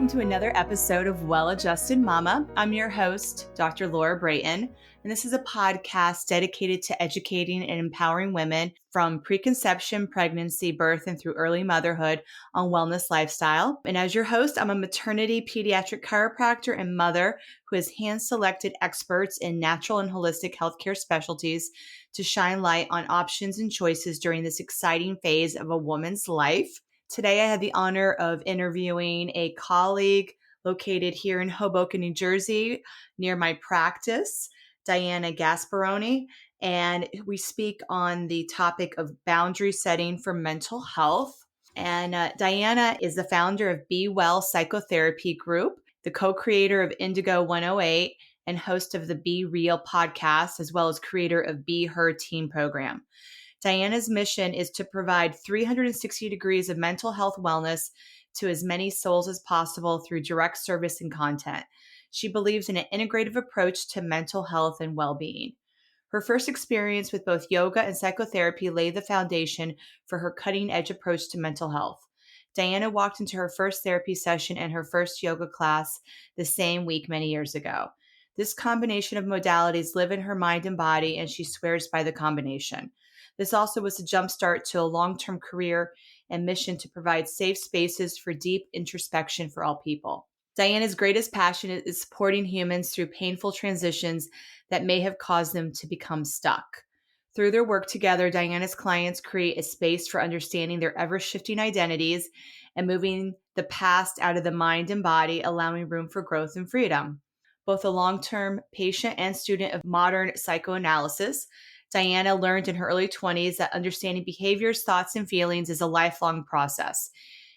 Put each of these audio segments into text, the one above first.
welcome to another episode of Well-Adjusted Mama. I'm your host, Dr. Laura Brayton, and this is a podcast dedicated to educating and empowering women from preconception, pregnancy, birth, and through early motherhood on wellness lifestyle. And as your host, I'm a maternity pediatric chiropractor and mother who has hand-selected experts in natural and holistic healthcare specialties to shine light on options and choices during this exciting phase of a woman's life. Today, I had the honor of interviewing a colleague located here in Hoboken, New Jersey, near my practice, Diana Gasperoni, and we speak on the topic of boundary setting for mental health. And Diana is the founder of BeWell Psychotherapy Group, the co-creator of Indigo 108, and host of the BeREAL Podcast, as well as creator of BeHER Teen Program. Diana's mission is to provide 360 degrees of mental health wellness to as many souls as possible through direct service and content. She believes in an integrative approach to mental health and well-being. Her first experience with both yoga and psychotherapy laid the foundation for her cutting-edge approach to mental health. Diana walked into her first therapy session and her first yoga class the same week many years ago. This combination of modalities live in her mind and body, and she swears by the combination. This also was a jumpstart to a long-term career and mission to provide safe spaces for deep introspection for all people. Diana's greatest passion is supporting humans through painful transitions that may have caused them to become stuck. Through their work together, Diana's clients create a space for understanding their ever-shifting identities and moving the past out of the mind and body, allowing room for growth and freedom. Both a long-term patient and student of modern psychoanalysis, Diana learned in her early 20s that understanding behaviors, thoughts, and feelings is a lifelong process.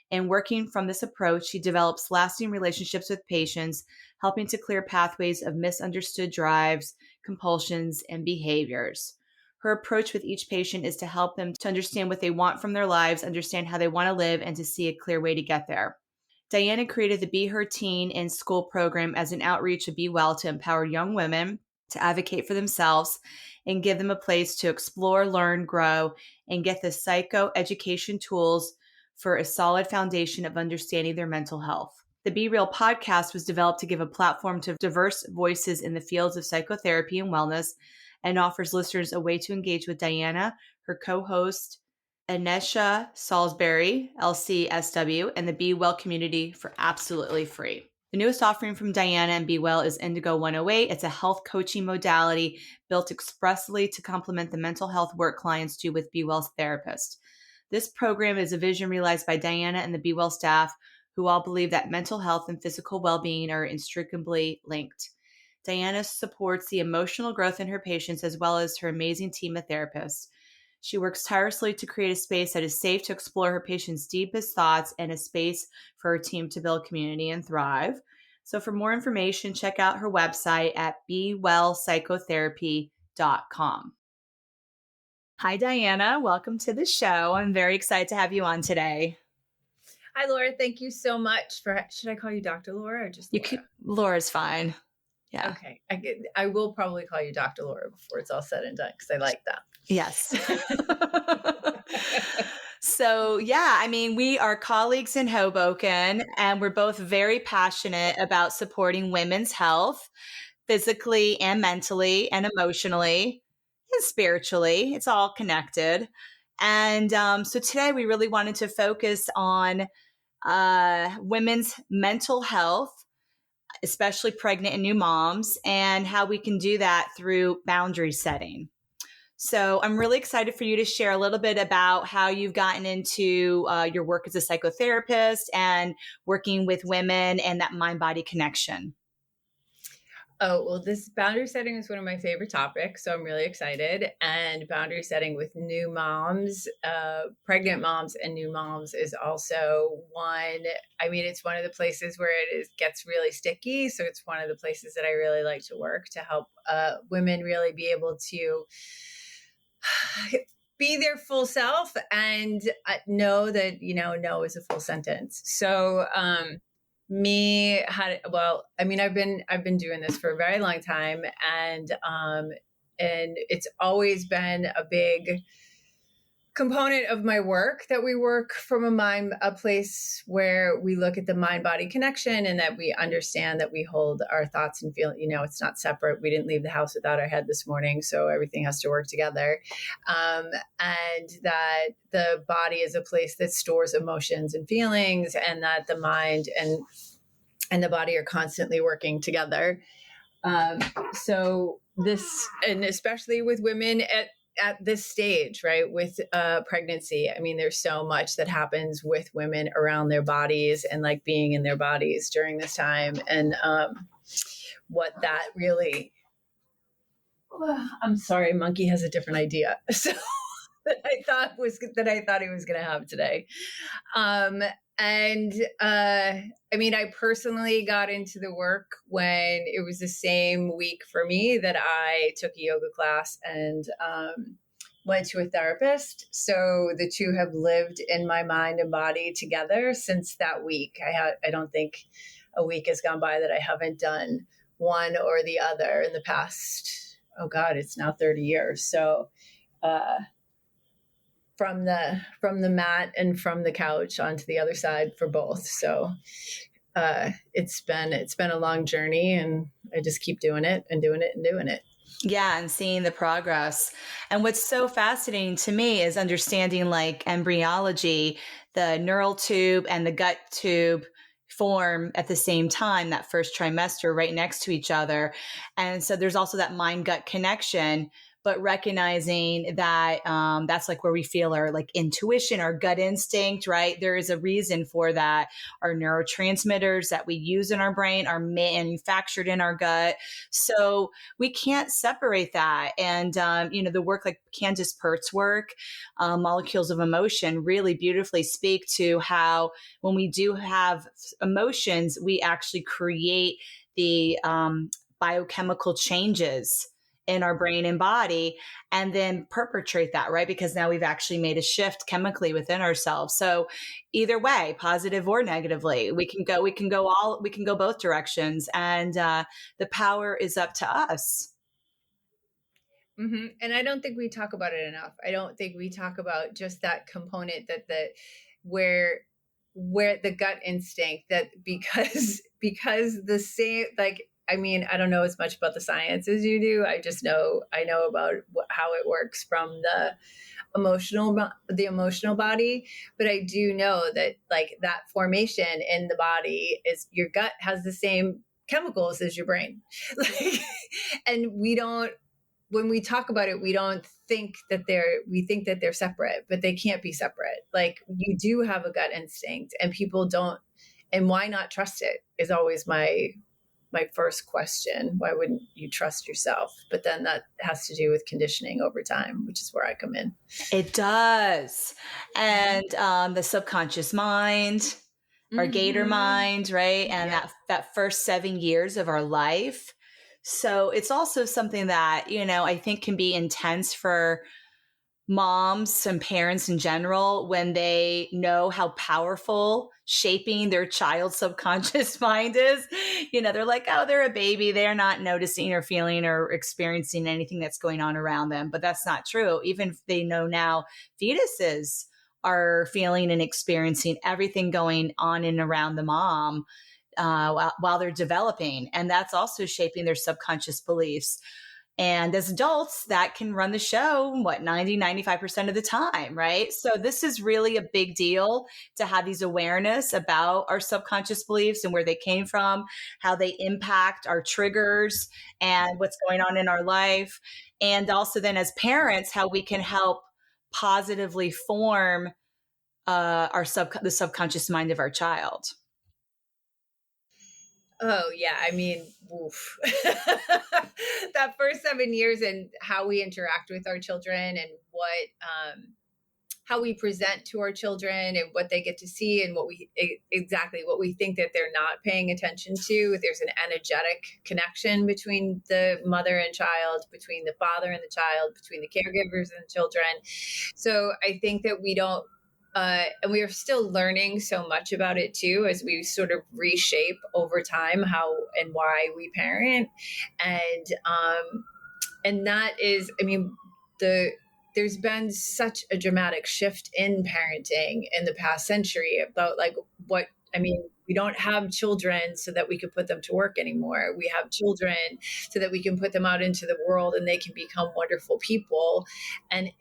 And working from this approach, she develops lasting relationships with patients, helping to clear pathways of misunderstood drives, compulsions, and behaviors. Her approach with each patient is to help them to understand what they want from their lives, understand how they want to live, and to see a clear way to get there. Diana created the BeHER Teen and School program as an outreach of BeWell to empower young women to advocate for themselves and give them a place to explore, learn, grow, and get the psychoeducation tools for a solid foundation of understanding their mental health. The BeREAL podcast was developed to give a platform to diverse voices in the fields of psychotherapy and wellness and offers listeners a way to engage with Diana, her co-host, Anesha Salisbury, LCSW, and the BeWell community for absolutely free. The newest offering from Diana and BeWell is Indigo 108. It's a health coaching modality built expressly to complement the mental health work clients do with BeWell's therapist. This program is a vision realized by Diana and the BeWell staff, who all believe that mental health and physical well-being are inextricably linked. Diana supports the emotional growth in her patients as well as her amazing team of therapists. She works tirelessly to create a space that is safe to explore her patients' deepest thoughts and a space for her team to build community and thrive. So for more information, check out her website at BeWellPsychotherapy.com. Hi, Diana. Welcome to the show. I'm very excited to have you on today. Hi, Laura. Thank you so much for, should I call you Dr. Laura or just Laura? Laura's fine. Yeah. Okay. I will probably call you Dr. Laura before it's all said and done because I like that. Yes. So, yeah, I mean, we are colleagues in Hoboken, and we're both very passionate about supporting women's health, physically and mentally and emotionally and spiritually. It's all connected. And so today we really wanted to focus on women's mental health, especially pregnant and new moms, and how we can do that through boundary setting. So I'm really excited for you to share a little bit about how you've gotten into your work as a psychotherapist and working with women and that mind-body connection. Oh, well, this boundary setting is one of my favorite topics, so I'm really excited. And boundary setting with new moms, pregnant moms and new moms is also one. I mean, it's one of the places where gets really sticky. So it's one of the places that I really like to work to help women really be able to be their full self and know that, no is a full sentence. So, I've been doing this for a very long time, and it's always been a big component of my work that we work from a place where we look at the mind body connection, and that we understand that we hold our thoughts and feel, it's not separate. We didn't leave the house without our head this morning, so everything has to work together. And that the body is a place that stores emotions and feelings, and that the mind and the body are constantly working together. So this, and especially with women at this stage, right, with pregnancy, I mean, there's so much that happens with women around their bodies and like being in their bodies during this time, and what that really, I'm sorry, Monkey has a different idea. So that I thought he was going to have today. I mean, I personally got into the work when it was the same week for me that I took a yoga class and went to a therapist. So the two have lived in my mind and body together since that week. I don't think a week has gone by that I haven't done one or the other in the past. Oh God, it's now 30 years. So, from the mat and from the couch onto the other side for both. So it's been a long journey, and I just keep doing it and doing it and doing it. Yeah, and seeing the progress. And what's so fascinating to me is understanding like embryology, the neural tube and the gut tube form at the same time, that first trimester right next to each other. And so there's also that mind gut connection, but recognizing that that's like where we feel our like intuition, our gut instinct, right? There is a reason for that. Our neurotransmitters that we use in our brain are manufactured in our gut. So we can't separate that. And, the work like Candace Pert's work, Molecules of Emotion, really beautifully speak to how when we do have emotions, we actually create the biochemical changes in our brain and body, and then perpetrate that, right? Because now we've actually made a shift chemically within ourselves. So either way, positive or negatively, we can go both directions, and the power is up to us. Mm-hmm. And I don't think we talk about it enough. I don't think we talk about just that component where the gut instinct, that because the same, like, I mean, I don't know as much about the science as you do. I know about how it works from the emotional body, but I do know that like that formation in the body is, your gut has the same chemicals as your brain. Like, and when we talk about it, we think that they're separate, but they can't be separate. Like, you do have a gut instinct, and people don't, and why not trust it is always my first question. Why wouldn't you trust yourself? But then that has to do with conditioning over time, which is where I come in. It does. And the subconscious mind, our gator mind, right? And that first 7 years of our life. So it's also something that, I think can be intense for moms and parents in general when they know how powerful shaping their child's subconscious mind is. They're like, oh, they're a baby. They're not noticing or feeling or experiencing anything that's going on around them. But that's not true. Even if they know now, fetuses are feeling and experiencing everything going on and around the mom while they're developing. And that's also shaping their subconscious beliefs. And as adults, that can run the show, 95% of the time, right? So this is really a big deal to have these awareness about our subconscious beliefs and where they came from, how they impact our triggers and what's going on in our life. And also then as parents, how we can help positively form the subconscious mind of our child. Oh yeah. I mean, oof. That first 7 years and how we interact with our children, and how we present to our children and what they get to see, and what we think that they're not paying attention to. There's an energetic connection between the mother and child, between the father and the child, between the caregivers and the children. So I think that we don't, and we are still learning so much about it too, as we sort of reshape over time how and why we parent. And that is, I mean, there's been such a dramatic shift in parenting in the past century about like we don't have children so that we can put them to work anymore. We have children so that we can put them out into the world and they can become wonderful people. And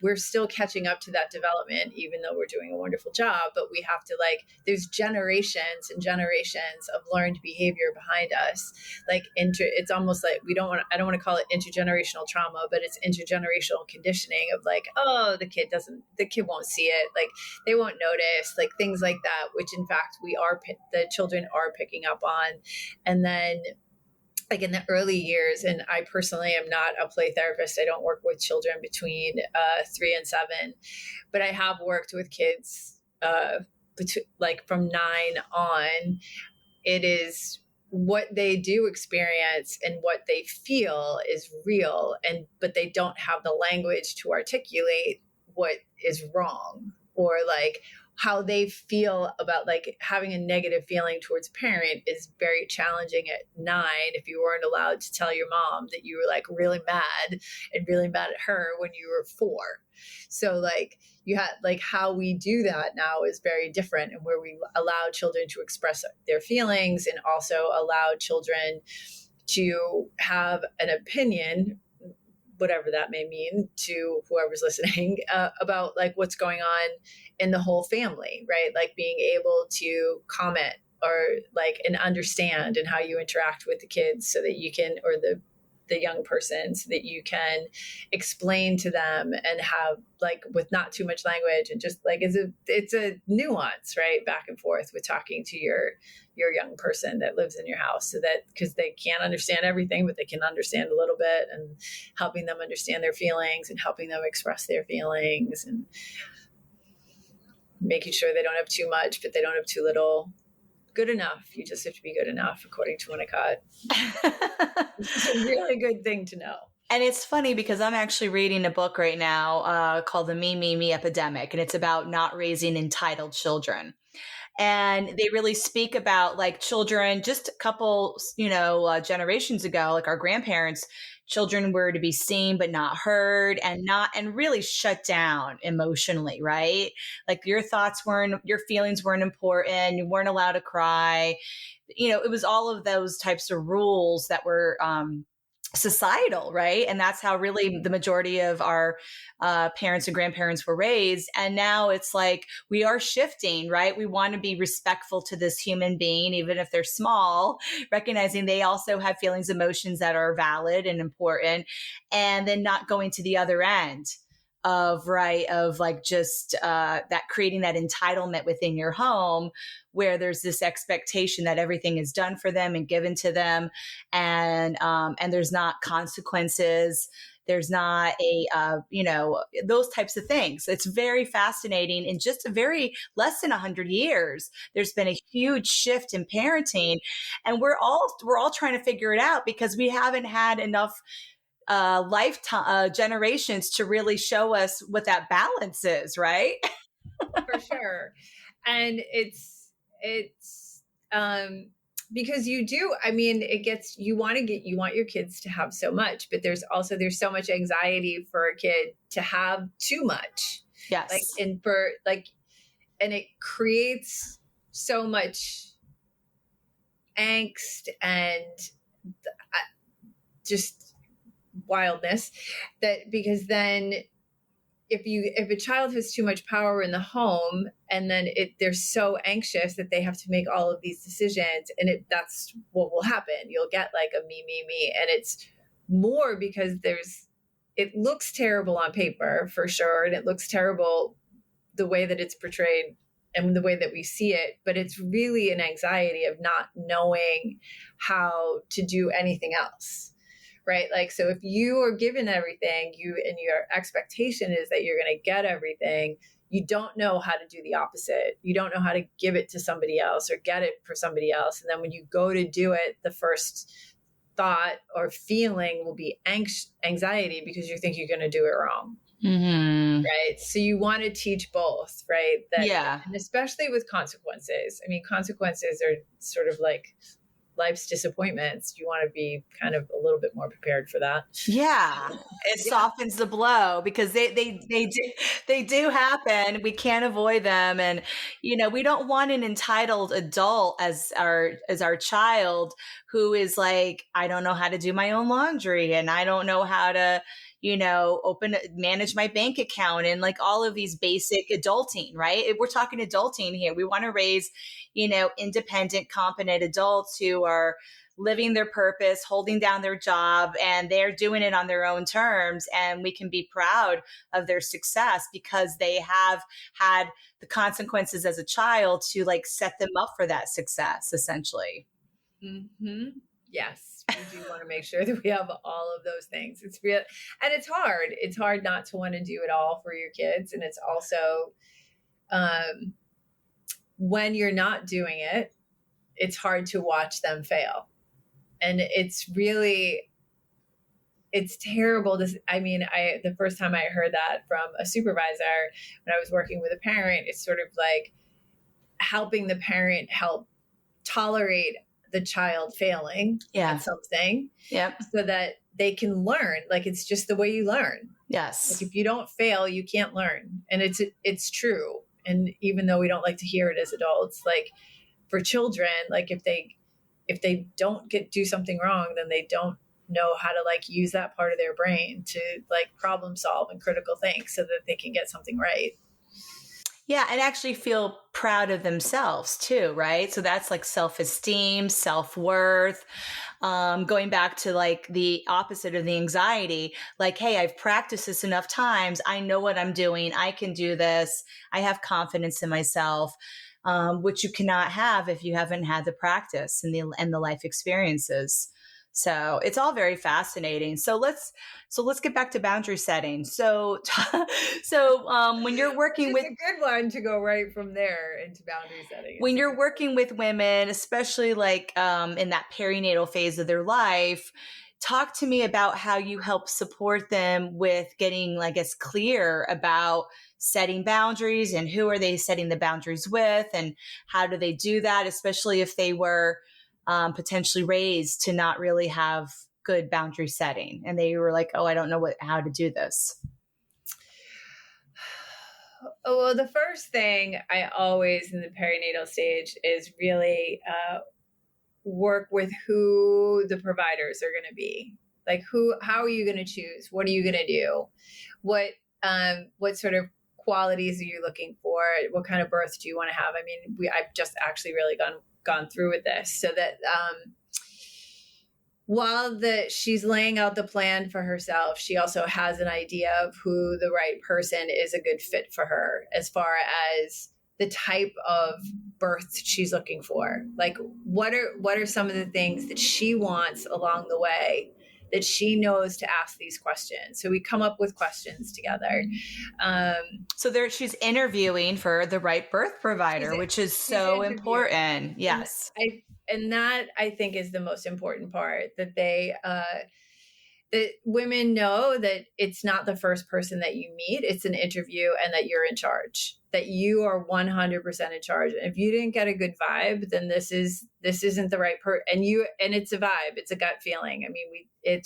we're still catching up to that development, even though we're doing a wonderful job. But we have to there's generations and generations of learned behavior behind us. It's almost like I don't want to call it intergenerational trauma, but it's intergenerational conditioning of the kid won't see it. They won't notice, things like that, which in fact the children are picking up on. And then in the early years, and I personally am not a play therapist. I don't work with children between 3 and 7, but I have worked with kids from 9 on. It is what they do experience and what they feel is real, but they don't have the language to articulate what is wrong, or how they feel about having a negative feeling towards a parent is very challenging at 9 if you weren't allowed to tell your mom that you were really mad at her when you were 4. So you had how we do that now is very different, and where we allow children to express their feelings and also allow children to have an opinion, whatever that may mean to whoever's listening, about what's going on in the whole family, right? Being able to comment or and understand, and how you interact with the kids so that you can, or the young person, so that you can explain to them and have with not too much language, and just it's a nuance, right? Back and forth with talking to your young person that lives in your house, so that, because they can't understand everything, but they can understand a little bit, and helping them understand their feelings and helping them express their feelings, and making sure they don't have too much, but they don't have too little. Good enough. You just have to be good enough, according to Winnicott. It's a really good thing to know. And it's funny because I'm actually reading a book right now called The Me Epidemic, and it's about not raising entitled children. And they really speak about children just a couple, generations ago, our grandparents, children were to be seen but not heard, and really shut down emotionally, right? Your feelings weren't important. You weren't allowed to cry. It was all of those types of rules that were societal, right? And that's how really the majority of our parents and grandparents were raised. And now it's we are shifting, right? We want to be respectful to this human being, even if they're small, recognizing they also have feelings, emotions that are valid and important, and then not going to the other end of just that, creating that entitlement within your home, where there's this expectation that everything is done for them and given to them, and there's not consequences. There's not those types of things. It's very fascinating. In just less than 100 years, there's been a huge shift in parenting, and we're all trying to figure it out, because we haven't had enough lifetime generations to really show us what that balance is, right? For sure. And it's because you want your kids to have so much, but there's so much anxiety for a kid to have too much. Yes. And it creates so much angst and just wildness, that because then if a child has too much power in the home, and then they're so anxious that they have to make all of these decisions, and that's what will happen. You'll get a me, and it's more because it looks terrible on paper for sure, and it looks terrible the way that it's portrayed and the way that we see it, but it's really an anxiety of not knowing how to do anything else. Right? So if you are given everything, and your expectation is that you're going to get everything, you don't know how to do the opposite. You don't know how to give it to somebody else or get it for somebody else. And then when you go to do it, the first thought or feeling will be anxiety, because you think you're going to do it wrong. Mm-hmm. Right. So you want to teach both, right? Yeah. And especially with consequences. I mean, consequences are sort of life's disappointments, you want to be kind of a little bit more prepared for that. Yeah. It softens the blow because they do happen. We can't avoid them. And, we don't want an entitled adult as our child who is like, I don't know how to do my own laundry and I don't know how to, manage my bank account and like all of these basic adulting, right? We're talking adulting here. We want to raise, independent, competent adults who are living their purpose, holding down their job, and they're doing it on their own terms. And we can be proud of their success because they have had the consequences as a child to like set them up for that success, essentially. Mm-hmm. Yes, we do want to make sure that we have all of those things. It's real, and it's hard. It's hard not to want to do it all for your kids. And it's also, when you're not doing it, it's hard to watch them fail. And it's terrible. The first time I heard that from a supervisor when I was working with a parent, it's sort of like helping the parent help tolerate the child failing at something, so that they can learn. Like, it's just the way you learn. Yes. Like, if you don't fail, you can't learn. And it's true. And even though we don't like to hear it as adults, like for children, like if they don't do something wrong, then they don't know how to like use that part of their brain to like problem solve and critical think so that they can get something right. Yeah. And actually feel proud of themselves too. Right. So that's like self-esteem, self-worth, going back to like the opposite of the anxiety, like, hey, I've practiced this enough times. I know what I'm doing. I can do this. I have confidence in myself. Which you cannot have if you haven't had the practice and the life experiences. So it's all very fascinating. So let's get back to boundary setting. So when you're working with, a good one to go right from there into boundary setting. When you're working with women, especially like in that perinatal phase of their life, talk to me about how you help support them with getting, I guess, clear about setting boundaries and who are they setting the boundaries with and how do they do that, especially if they were potentially raised to not really have good boundary setting and they were like, oh, I don't know how to do this. Oh, well, the first thing I always in the perinatal stage is really work with who the providers are going to be. Like how are you going to choose? What are you going to do? What sort of qualities are you looking for? What kind of birth do you want to have? I mean, I've just actually really gone through with this so that while she's laying out the plan for herself, she also has an idea of who the right person is a good fit for her as far as the type of birth she's looking for. Like what are some of the things that she wants along the way that she knows to ask these questions. So we come up with questions together. So she's interviewing for the right birth provider, which is so important. Yes. And that I think is the most important part, that that women know that it's not the first person that you meet, it's an interview, and that you're in charge, that you are 100% in charge. And if you didn't get a good vibe, then this isn't the right and it's a vibe, it's a gut feeling. I mean,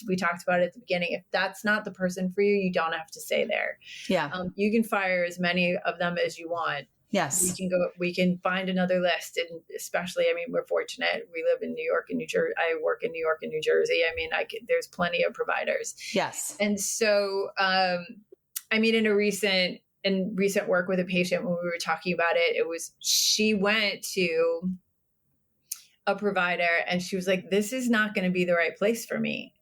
we talked about it at the beginning. If that's not the person for you, you don't have to stay there. Yeah. You can fire as many of them as you want. Yes. We can find another list. And especially, I mean, we're fortunate. We live in New York and New Jersey. I work in New York and New Jersey. I mean, there's plenty of providers. Yes. And so, I mean, in recent work with a patient, when we were talking about it, she went to a provider and she was like, this is not going to be the right place for me.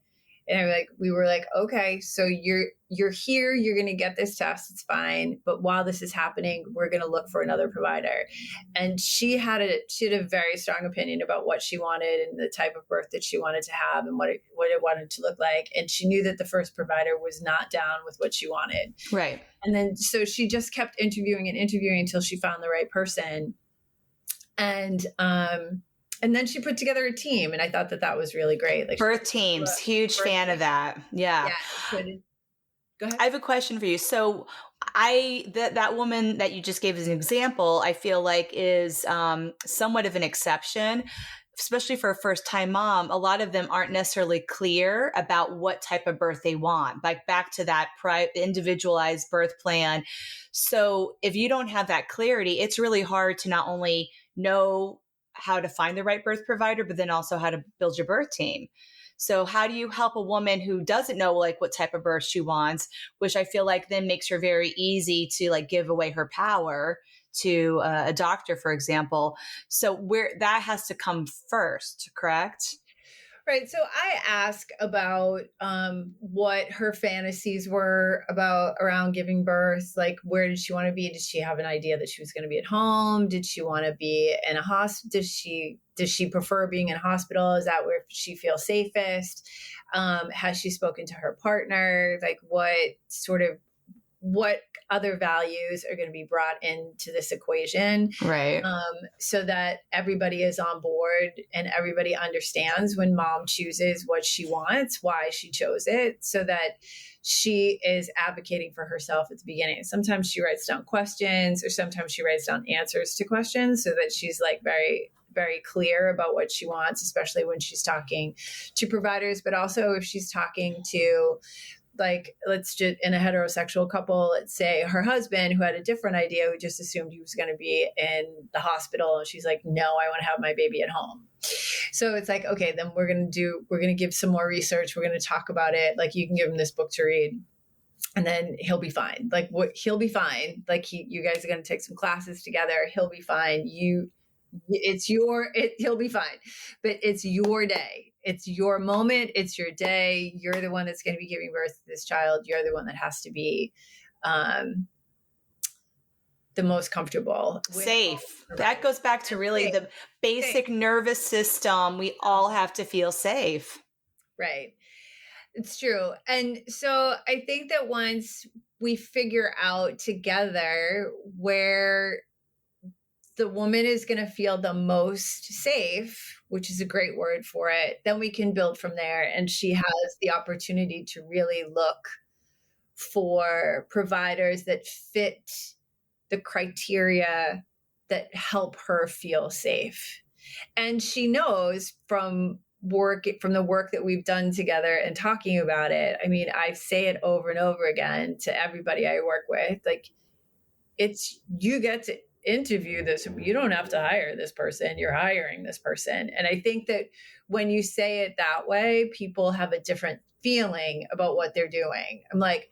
And we were like, okay, so you're here, you're going to get this test. It's fine. But while this is happening, we're going to look for another provider. And she had a very strong opinion about what she wanted and the type of birth that she wanted to have and what it wanted to look like. And she knew that the first provider was not down with what she wanted. Right. And then, so she just kept interviewing until she found the right person. And then she put together a team, and I thought that was really great. Like birth teams, huge fan of that. Yeah. Go ahead. I have a question for you. So that woman that you just gave as an example, I feel like is somewhat of an exception. especially for a first time mom, a lot of them aren't necessarily clear about what type of birth they want, like back to that individualized birth plan. So if you don't have that clarity, it's really hard to not only know how to find the right birth provider, but then also how to build your birth team. So how do you help a woman who doesn't know like what type of birth she wants, which I feel like then makes her very easy to like give away her power to a doctor, for example. So where that has to come first, correct? Right. So I ask about what her fantasies were about around giving birth. Like, where did she want to be? Did she have an idea that she was going to be at home? Did she want to be in a hospital? Does she prefer being in a hospital? Is that where she feels safest? Has she spoken to her partner? Like, what other values are going to be brought into this equation, right? So that everybody is on board and everybody understands when mom chooses what she wants, why she chose it, so that she is advocating for herself at the beginning. Sometimes she writes down questions, or sometimes she writes down answers to questions, so that she's like very, very clear about what she wants, especially when she's talking to providers, but also if she's talking to, like, let's just, in a heterosexual couple, let's say her husband, who had a different idea, who just assumed he was going to be in the hospital. And she's like, no, I want to have my baby at home. So it's like, okay, then we're going to give some more research. We're going to talk about it. Like, you can give him this book to read and then he'll be fine. Like, he'll be fine. Like, you guys are going to take some classes together. He'll be fine. He'll be fine, but it's your day. It's your moment. It's your day. You're the one that's going to be giving birth to this child. You're the one that has to be the most comfortable. Safe. That goes back to really the basic nervous system. We all have to feel safe. Right. It's true. And so I think that once we figure out together where the woman is going to feel the most safe, which is a great word for it, then we can build from there. And she has the opportunity to really look for providers that fit the criteria that help her feel safe. And she knows from the work that we've done together and talking about it. I mean, I say it over and over again to everybody I work with, like, you get to interview this. You don't have to hire this person. You're hiring this person. And I think that when you say it that way, people have a different feeling about what they're doing. I'm like,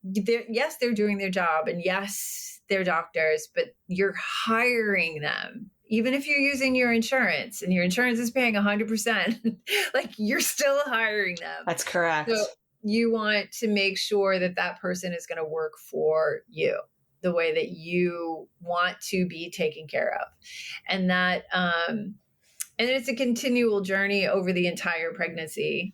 yes, they're doing their job. And yes, they're doctors, but you're hiring them. Even if you're using your insurance and your insurance is paying 100%, like, you're still hiring them. That's correct. So you want to make sure that that person is going to work for you the way that you want to be taken care of. And that, and it's a continual journey over the entire pregnancy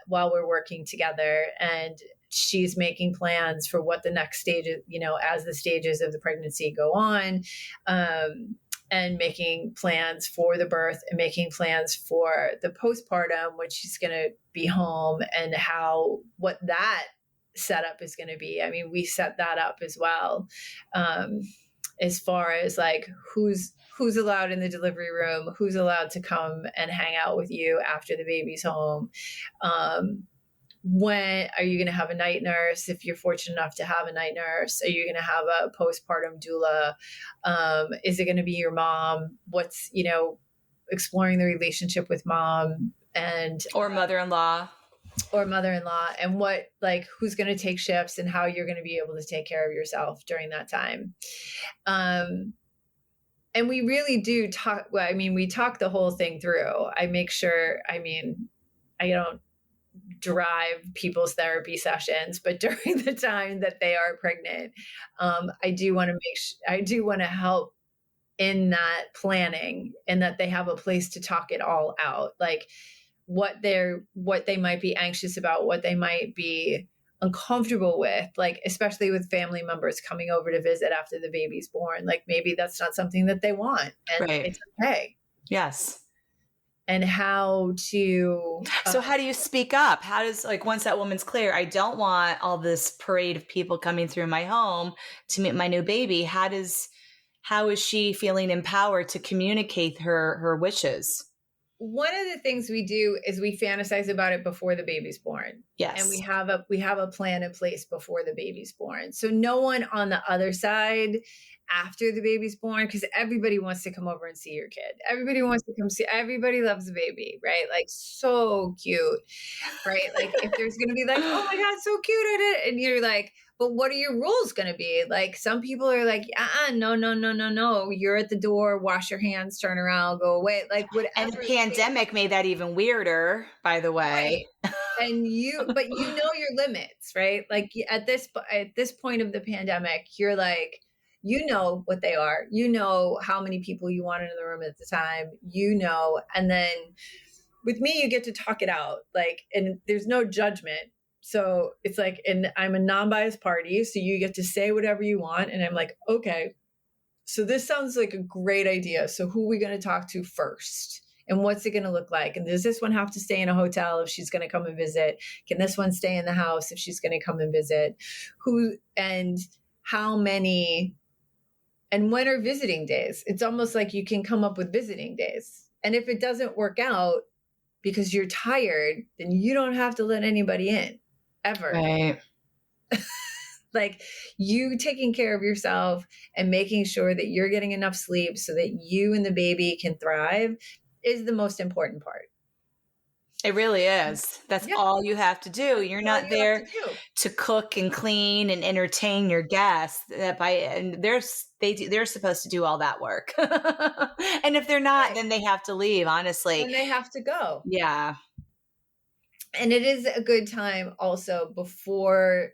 while we're working together. And she's making plans for what the next stage is, as the stages of the pregnancy go on, and making plans for the birth and making plans for the postpartum, when she's going to be home, and what that setup is going to be. I mean, we set that up as well, as far as like who's allowed in the delivery room, who's allowed to come and hang out with you after the baby's home. When are you going to have a night nurse? If you're fortunate enough to have a night nurse, are you going to have a postpartum doula? Is it going to be your mom? What's, exploring the relationship with mom or mother-in-law. And who's going to take shifts and how you're going to be able to take care of yourself during that time. And we really do talk. Well, I mean, we talk the whole thing through. I make sure, I don't drive people's therapy sessions, but during the time that they are pregnant, I do want to help in that planning, and that they have a place to talk it all out. Like, what they might be anxious about, what they might be uncomfortable with, like, especially with family members coming over to visit after the baby's born. Like, maybe that's not something that they want, and right. It's okay. Yes. And how to... So how do you speak up? How does, once that woman's clear, I don't want all this parade of people coming through my home to meet my new baby. How how is she feeling empowered to communicate her wishes? One of the things we do is we fantasize about it before the baby's born. Yes. And we have a plan in place before the baby's born. So no one on the other side after the baby's born, because everybody wants to come over and see your kid. Everybody wants to come see, everybody loves the baby, right? Like, so cute, right? Like, if there's going to be like, oh my God, so cute, I did. And you're like, but what are your rules going to be? Like, some people are like, no. You're at the door, wash your hands, turn around, go away. Like, whatever. And the pandemic made that even weirder, by the way. Right. But you know your limits, right? Like at this point of the pandemic, you're like, you know what they are. You know how many people you want in the room at the time, and then with me, you get to talk it out. Like, and there's no judgment. So it's like, and I'm a non-biased party. So you get to say whatever you want. And I'm like, okay, so this sounds like a great idea. So who are we going to talk to first? And what's it going to look like? And does this one have to stay in a hotel if she's going to come and visit? Can this one stay in the house if she's going to come and visit? Who and how many? And when are visiting days? It's almost like you can come up with visiting days. And if it doesn't work out because you're tired, then you don't have to let anybody in ever. Right. Like, you taking care of yourself and making sure that you're getting enough sleep so that you and the baby can thrive is the most important part. It really is. That's all you have to do. You're not there to cook and clean and entertain your guests. They're supposed to do all that work. And if they're not, then they have to leave, honestly. And they have to go. Yeah. And it is a good time also before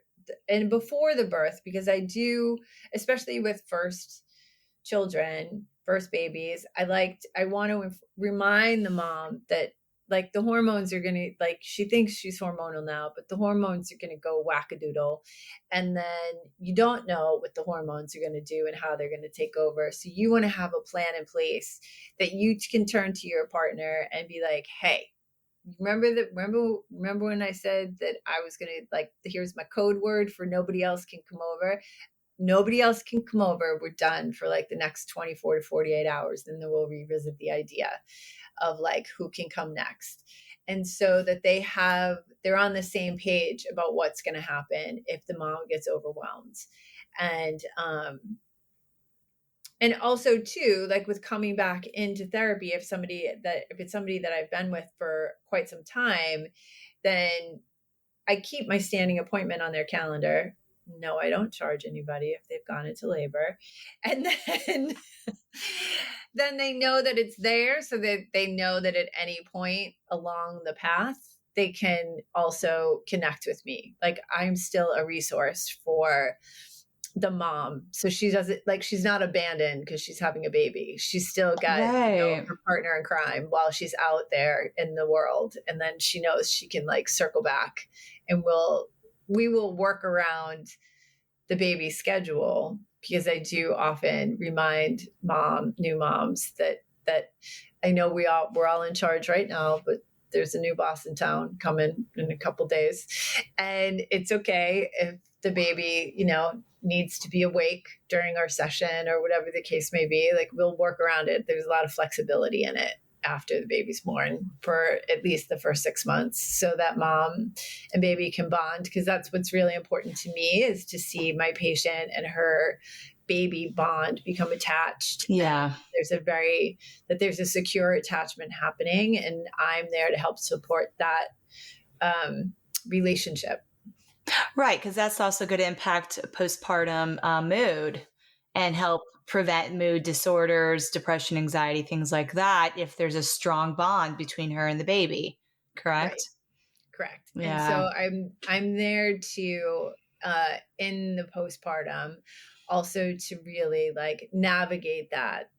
the birth, because I do, especially with first babies, I want to remind the mom that, like, the hormones are going to, like, she thinks she's hormonal now, but the hormones are going to go wackadoodle. And then you don't know what the hormones are going to do and how they're going to take over. So you want to have a plan in place that you can turn to your partner and be like, hey, remember when I said that I was going to, like, here's my code word for nobody else can come over. Nobody else can come over. We're done for like the next 24 to 48 hours. Then we'll revisit the idea of like who can come next. And so that they're on the same page about what's going to happen if the mom gets overwhelmed. And also too, like with coming back into therapy, if it's somebody that I've been with for quite some time, then I keep my standing appointment on their calendar. No, I don't charge anybody if they've gone into labor. And then they know that it's there, so that they know that at any point along the path, they can also connect with me. Like, I'm still a resource for the mom. So she doesn't, like, she's not abandoned because she's having a baby. She's still got her partner in crime while she's out there in the world. And then she knows she can like circle back, and we will work around the baby's schedule, because I do often remind new moms that I know we're all in charge right now, but there's a new boss in town coming in a couple days, and it's okay if the baby, needs to be awake during our session or whatever the case may be. Like, we'll work around it. There's a lot of flexibility in it after the baby's born for at least the first 6 months, so that mom and baby can bond. Because that's what's really important to me, is to see my patient and her baby bond, become attached. Yeah. There's a secure attachment happening, and I'm there to help support that relationship. Right. Because that's also going to impact postpartum mood and help prevent mood disorders, depression, anxiety, things like that, if there's a strong bond between her and the baby. Correct? Right. Correct. Yeah. And so I'm there to, in the postpartum, also to really like navigate that.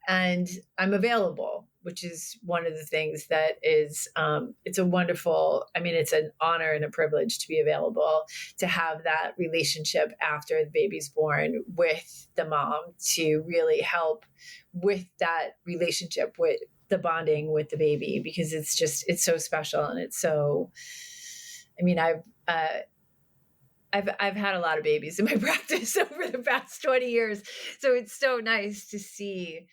And I'm available, which is one of the things that is, it's an honor and a privilege to be available, to have that relationship after the baby's born with the mom, to really help with that relationship, with the bonding with the baby, because it's so special. And it's so, I've had a lot of babies in my practice over the past 20 years. So it's so nice to see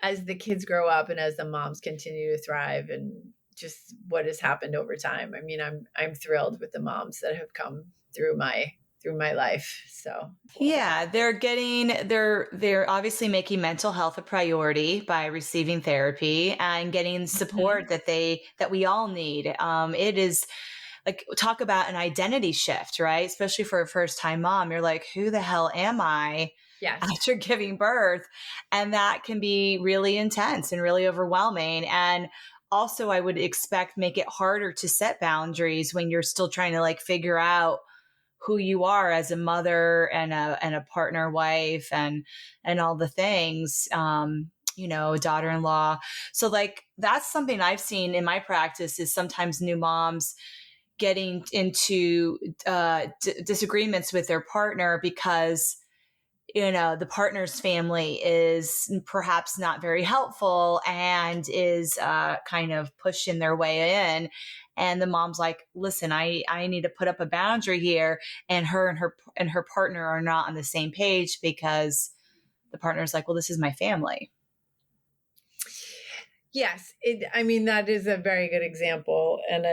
as the kids grow up and as the moms continue to thrive and just what has happened over time. I mean, I'm thrilled with the moms that have come through my life. So yeah, they're obviously making mental health a priority by receiving therapy and getting support that we all need. It is like, talk about an identity shift, right? Especially for a first time mom. You're like, who the hell am I? Yes. After giving birth? And that can be really intense and really overwhelming. And also, I would expect make it harder to set boundaries when you're still trying to like figure out who you are as a mother and a partner, wife, and all the things, a daughter-in-law. So like, that's something I've seen in my practice is sometimes new moms getting into disagreements with their partner because the partner's family is perhaps not very helpful and is kind of pushing their way in. And the mom's like, listen, I need to put up a boundary here. And her partner are not on the same page because the partner's like, well, this is my family. Yes. I mean, that is a very good example. And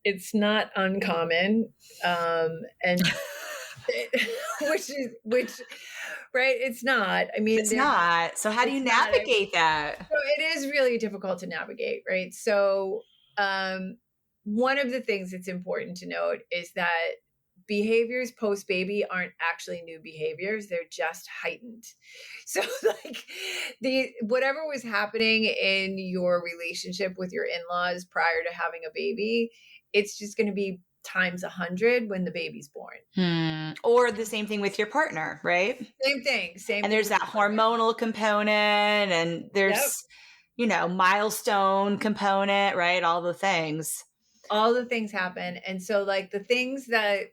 it's not uncommon. And which, right. It's not, I mean, it's not. So how do you navigate that? So it is really difficult to navigate. Right. So, one of the things that's important to note is that behaviors post baby aren't actually new behaviors. They're just heightened. So like whatever was happening in your relationship with your in-laws prior to having a baby, it's just going to be times 100 when the baby's born. Or the same thing with your partner, right? Same thing. And there's that hormonal component and there's, milestone component, right? All the things happen. And so like the things that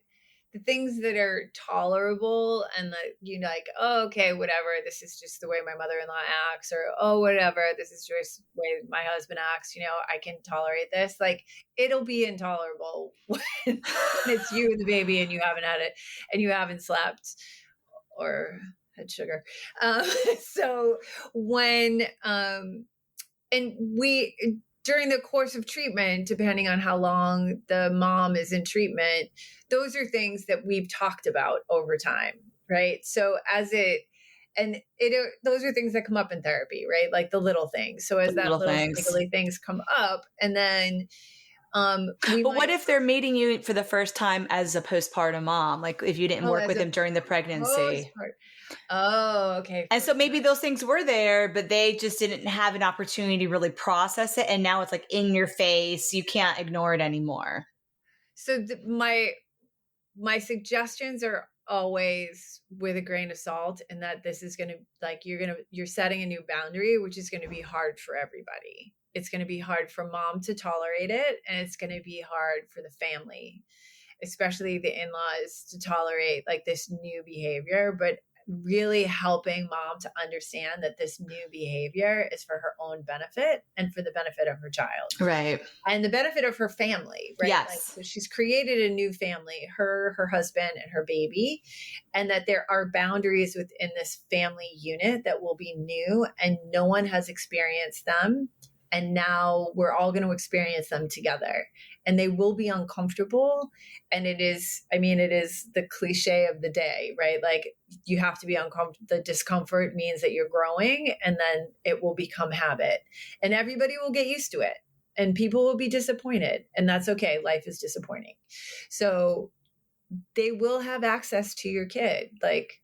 are tolerable and like, oh, okay, whatever, this is just the way my mother-in-law acts, or, oh, whatever, this is just the way my husband acts, I can tolerate this. Like, it'll be intolerable when it's you and the baby and you haven't had it and you haven't slept or had sugar. So when, and we, during the course of treatment, depending on how long the mom is in treatment, those are things that we've talked about over time, right? So those are things that come up in therapy, right? Like the little things. So as little squiggly things come up, and then what if they're meeting you for the first time as a postpartum mom? Like if you didn't work with them during the pregnancy. Oh, okay. And so maybe those things were there, but they just didn't have an opportunity to really process it. And now it's like in your face. You can't ignore it anymore. So my suggestions are always with a grain of salt, and that this is going to like, you're setting a new boundary, which is going to be hard for everybody. It's going to be hard for mom to tolerate it. And it's going to be hard for the family, especially the in-laws, to tolerate like this new behavior, but really helping mom to understand that this new behavior is for her own benefit and for the benefit of her child. Right. And the benefit of her family, right? Yes. Like, so she's created a new family, her husband and her baby, and that there are boundaries within this family unit that will be new and no one has experienced them. And now we're all going to experience them together, and they will be uncomfortable. And it is the cliche of the day, right? Like, you have to be uncomfortable. The discomfort means that you're growing, and then it will become habit, and everybody will get used to it, and people will be disappointed, and that's okay. Life is disappointing. So they will have access to your kid. Like,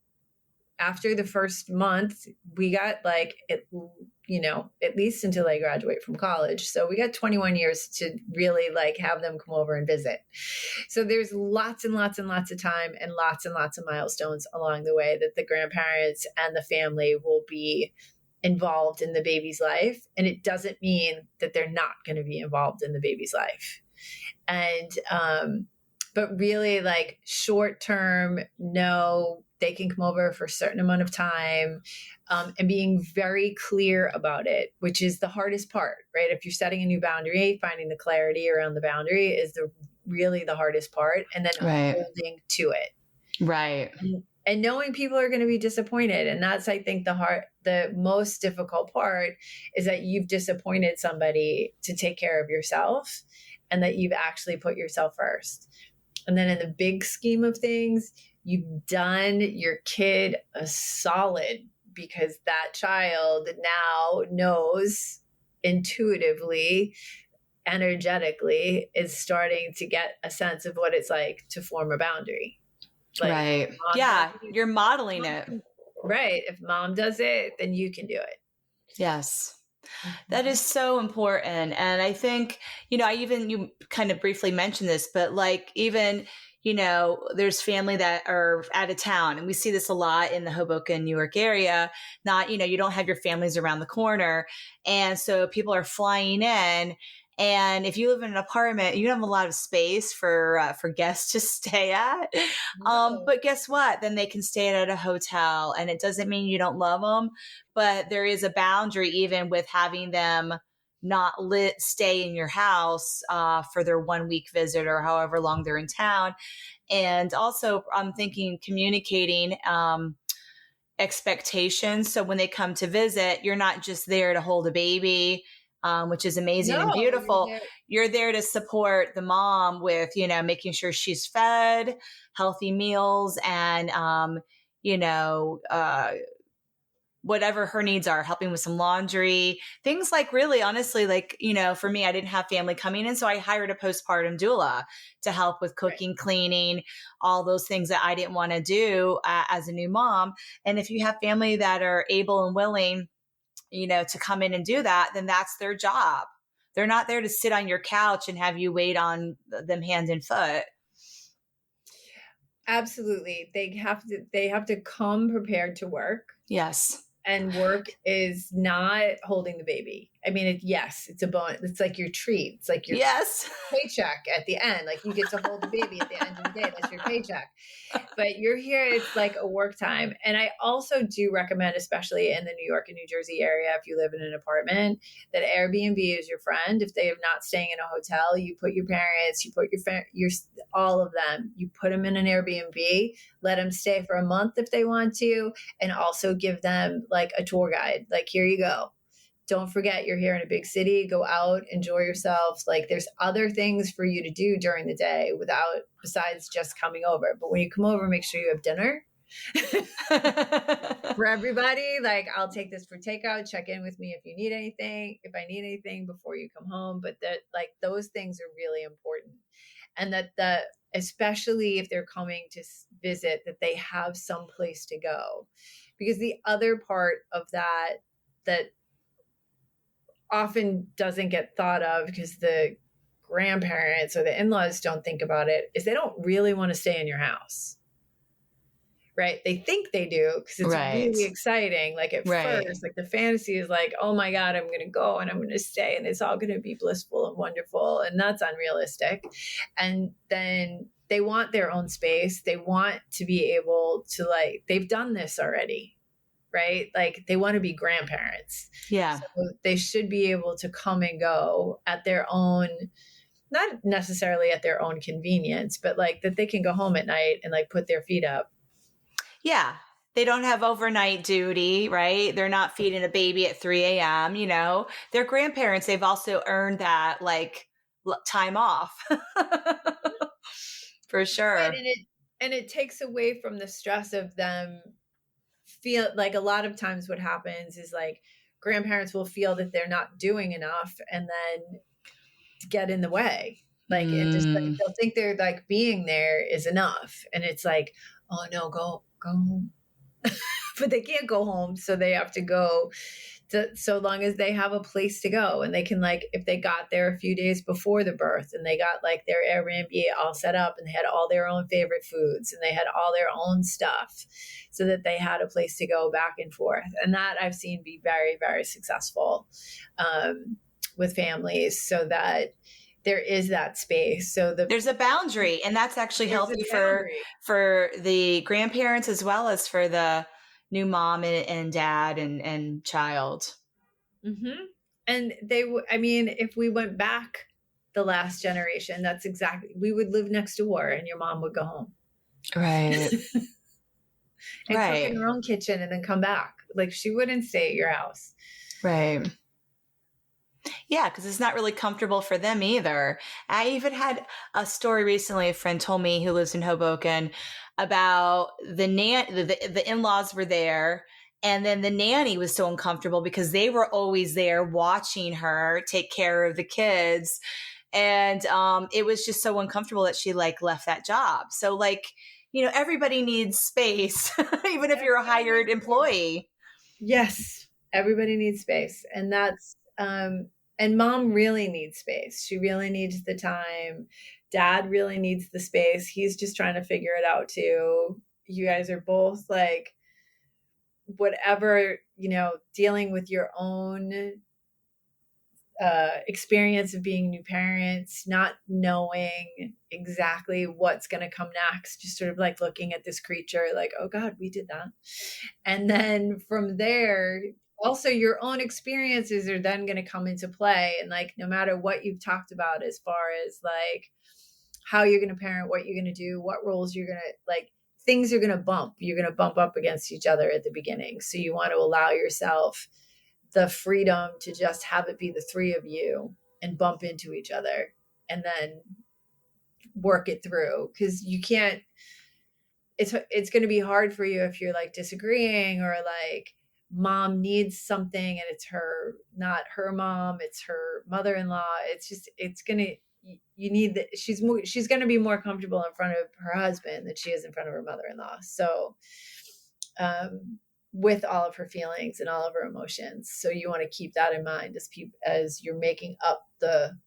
after the first month, we got like it, at least until they graduate from college. So we got 21 years to really like have them come over and visit. So there's lots and lots and lots of time and lots of milestones along the way that the grandparents and the family will be involved in the baby's life. And it doesn't mean that they're not going to be involved in the baby's life. And, but really like short term, no, they can come over for a certain amount of time, and being very clear about it, which is the hardest part, right? If you're setting a new boundary, finding the clarity around the boundary is the really the hardest part, and then Right. holding to it. Right. And knowing people are going to be disappointed. And that's, I think, the most difficult part is that you've disappointed somebody to take care of yourself, and that you've actually put yourself first. And then in the big scheme of things, you've done your kid a solid, because that child now knows intuitively, energetically, is starting to get a sense of what it's like to form a boundary. Like, right. Yeah. You're modeling it. Right. If mom does it, then you can do it. Yes. That is so important. And I think, you kind of briefly mentioned this, but like even, there's family that are out of town, and we see this a lot in the Hoboken, New York area. Not, you don't have your families around the corner. And so people are flying in. And if you live in an apartment, you don't have a lot of space for guests to stay at. No. But guess what? Then they can stay at a hotel, and it doesn't mean you don't love them, but there is a boundary even with having them not stay in your house for their 1 week visit or however long they're in town. And also, I'm thinking communicating expectations. So when they come to visit, you're not just there to hold a baby, which is amazing and beautiful. You're there to support the mom with, making sure she's fed, healthy meals, and, whatever her needs are, helping with some laundry, things like really honestly, like, for me, I didn't have family coming in. So I hired a postpartum doula to help with cooking, cleaning, all those things that I didn't want to do as a new mom. And if you have family that are able and willing, to come in and do that, then that's their job. They're not there to sit on your couch and have you wait on them hand and foot. Absolutely. They have to come prepared to work. Yes. And work is not holding the baby. I mean, it's a bonus. It's like your treat. It's like your paycheck at the end. Like, you get to hold the baby at the end of the day. That's your paycheck. But you're here, it's like a work time. And I also do recommend, especially in the New York and New Jersey area, if you live in an apartment, that Airbnb is your friend. If they are not staying in a hotel, you put your parents, you put your all of them, you put them in an Airbnb, let them stay for a month if they want to, and also give them like a tour guide. Like, here you go. Don't forget, you're here in a big city. Go out, enjoy yourself. Like, there's other things for you to do during the day besides just coming over. But when you come over, make sure you have dinner for everybody. Like, I'll take this for takeout. Check in with me if you need anything, before you come home. But those things are really important. And that especially if they're coming to visit, that they have some place to go. Because the other part of that often doesn't get thought of, because the grandparents or the in-laws don't think about it, is they don't really want to stay in your house. Right? They think they do, because it's really exciting. Like, at first, like, the fantasy is like, oh my God, I'm going to go and I'm going to stay and it's all going to be blissful and wonderful. And that's unrealistic. And then they want their own space. They want to be able to, like, they've done this already. Right? Like, they want to be grandparents. Yeah. So they should be able to come and go at their own, not necessarily at their own convenience, but like that they can go home at night and like put their feet up. Yeah. They don't have overnight duty, right? They're not feeding a baby at 3 a.m. They're grandparents. They've also earned that like time off for sure. Right. And it takes away from the stress of them. Feel like a lot of times what happens is like grandparents will feel that they're not doing enough, and then get in the way. Like, it just, like, they'll think they're like being there is enough. And it's like, oh no, go home. But they can't go home. So they have to go so long as they have a place to go, and they can, like, if they got there a few days before the birth and they got like their Airbnb all set up and they had all their own favorite foods and they had all their own stuff, so that they had a place to go back and forth. And that I've seen be very, very successful with families, so that there is that space. So there's a boundary, and that's actually healthy for the grandparents as well as for the new mom and dad and child. Mm-hmm. And if we went back the last generation, that's exactly, we would live next door and your mom would go home. Right. And cook Right. in her own kitchen and then come back. Like she wouldn't stay at your house. Right. Yeah, because it's not really comfortable for them either. I even had a story recently, a friend told me who lives in Hoboken, about the in-laws were there, and then the nanny was so uncomfortable because they were always there watching her take care of the kids. And it was just so uncomfortable that she like left that job. So like, everybody needs space, even if you're a hired employee. Yes, everybody needs space. And that's, and mom really needs space. She really needs the time. Dad really needs the space. He's just trying to figure it out too. You guys are both like, whatever, dealing with your own experience of being new parents, not knowing exactly what's going to come next, just sort of like looking at this creature like, oh God, we did that. And then from there, also your own experiences are then going to come into play. And like, no matter what you've talked about, as far as like how you're going to parent, what you're going to do, what roles you're going to like, things are going to bump. You're going to bump up against each other at the beginning. So you want to allow yourself the freedom to just have it be the three of you and bump into each other and then work it through. Because you can't, it's going to be hard for you if you're like disagreeing, or like mom needs something and it's not her mom, it's her mother-in-law. It's just, you need that. She's going to be more comfortable in front of her husband than she is in front of her mother-in-law. So, with all of her feelings and all of her emotions. So you want to keep that in mind as you're making up the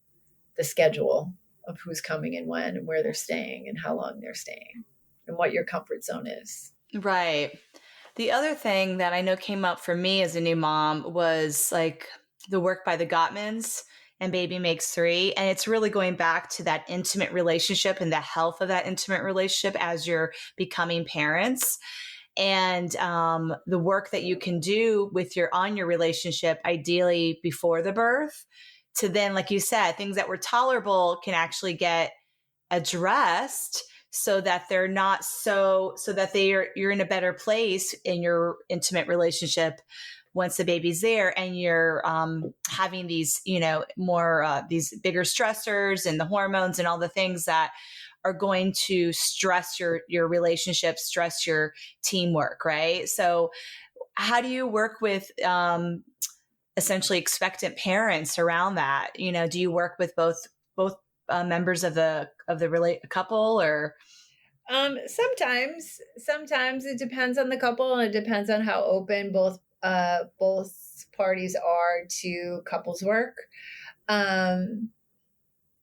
schedule of who's coming and when and where they're staying and how long they're staying and what your comfort zone is. Right. The other thing that I know came up for me as a new mom was like the work by the Gottmans and Baby Makes Three. And it's really going back to that intimate relationship and the health of that intimate relationship as you're becoming parents. And the work that you can do on your relationship, ideally before the birth, to then, like you said, things that were tolerable can actually get addressed so that they're not so that you're in a better place in your intimate relationship once the baby's there, and you're having these, more these bigger stressors and the hormones and all the things that are going to stress your relationship, stress your teamwork, right? So how do you work with essentially expectant parents around that? Do you work with both members of the couple, or? Sometimes it depends on the couple, and it depends on how open both parties are to couples work.